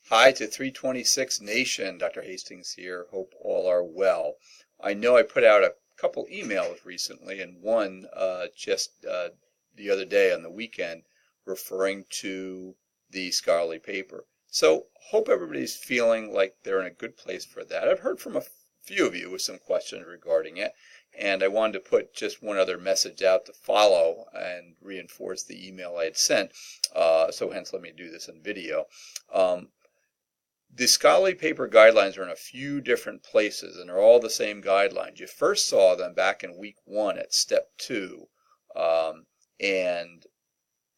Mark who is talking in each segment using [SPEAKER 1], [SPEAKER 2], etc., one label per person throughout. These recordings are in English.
[SPEAKER 1] Hi to 326 Nation. Dr. Hastings here. Hope all are well. I know I put out a couple emails recently, and one just the other day on the weekend referring to the scholarly paper. So hope everybody's feeling like they're in a good place for that. I've heard from a few of you with some questions regarding it, and I wanted to put just one other message out to follow and reinforce the email I had sent. So hence let me do this in video. The scholarly paper guidelines are in a few different places, and they're all the same guidelines. You first saw them back in week 1 at step 2, and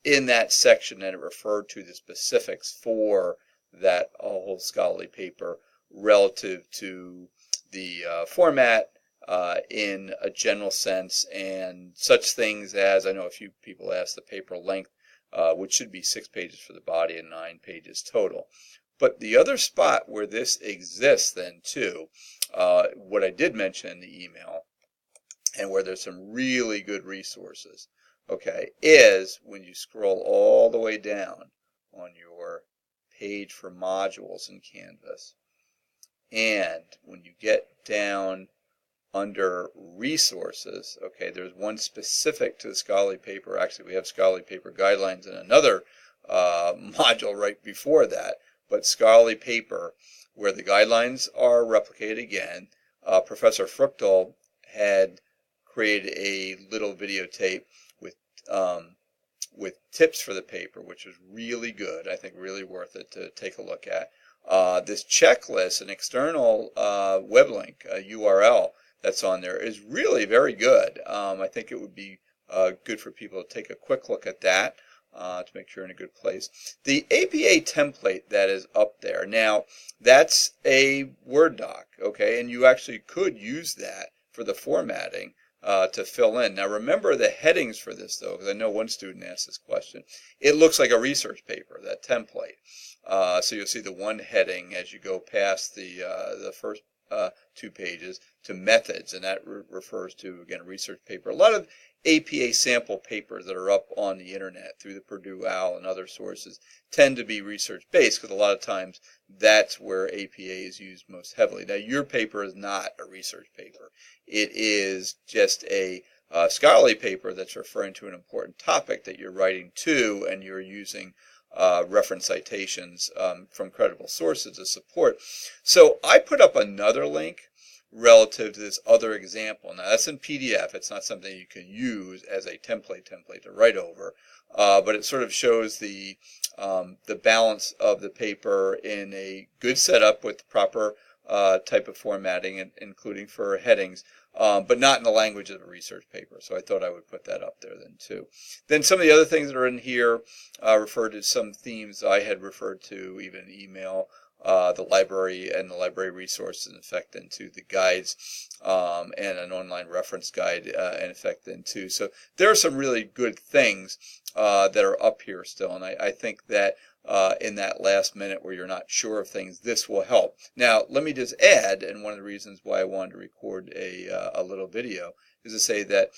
[SPEAKER 1] in that section then it referred to the specifics for that whole scholarly paper relative to the format in a general sense, and such things as, I know a few people asked the paper length, which should be 6 pages for the body and 9 pages total. But the other spot where this exists then too, what I did mention in the email, and where there's some really good resources, okay, is when you scroll all the way down on your page for modules in Canvas. And when you get down under resources, okay, there's one specific to the scholarly paper. Actually, we have scholarly paper guidelines in another module right before that. But scholarly paper, where the guidelines are replicated again, Professor Fruchtel had created a little videotape with tips for the paper, which was really good. I think really worth it to take a look at. This checklist, an external web link, a URL that's on there, is really very good. I think it would be good for people to take a quick look at that. To make sure you're in a good place. The APA template that is up there, now that's a Word doc, okay, and you actually could use that for the formatting to fill in. Now remember the headings for this though, because I know one student asked this question. It looks like a research paper, that template. So you'll see the one heading as you go past the first 2 pages to methods, and that refers to, again, a research paper. A lot of APA sample papers that are up on the internet through the Purdue OWL and other sources tend to be research-based, because a lot of times that's where APA is used most heavily. Now, your paper is not a research paper. It is just a scholarly paper that's referring to an important topic that you're writing to, and you're using reference citations from credible sources to support. So I put up another link relative to this other example. Now that's in PDF. It's not something you can use as a template to write over, but it sort of shows the balance of the paper in a good setup with proper type of formatting, including for headings, but not in the language of a research paper. So I thought I would put that up there then too. Then some of the other things that are in here refer to some themes I had referred to, even in email. The library and the library resources in effect into the guides, and an online reference guide in effect then too. So there are some really good things that are up here still, and I think that in that last minute where you're not sure of things, this will help. Now let me just add, and one of the reasons why I wanted to record a little video is to say that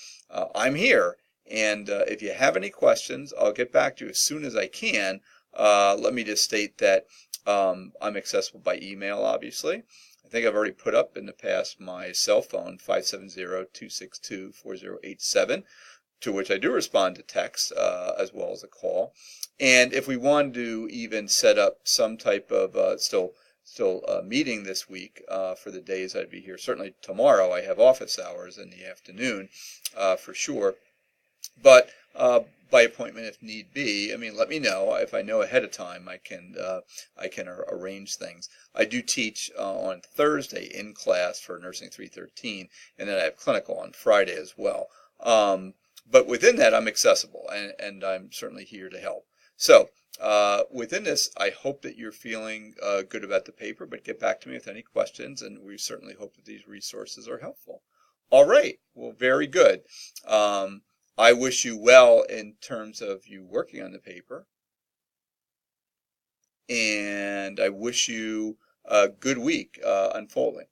[SPEAKER 1] I'm here, and if you have any questions, I'll get back to you as soon as I can. Let me just state that I'm accessible by email, obviously. I think I've already put up in the past my cell phone, 570-262-4087, to which I do respond to text as well as a call. And if we want to even set up some type of still meeting this week for the days I'd be here, certainly tomorrow I have office hours in the afternoon for sure. But by appointment if need be. I mean, let me know. If I know ahead of time, I can arrange things. I do teach on Thursday in class for Nursing 313, and then I have clinical on Friday as well. But within that, I'm accessible, and I'm certainly here to help. So within this, I hope that you're feeling good about the paper, but get back to me with any questions, and we certainly hope that these resources are helpful. All right. Well, very good. I wish you well in terms of you working on the paper, and I wish you a good week unfolding.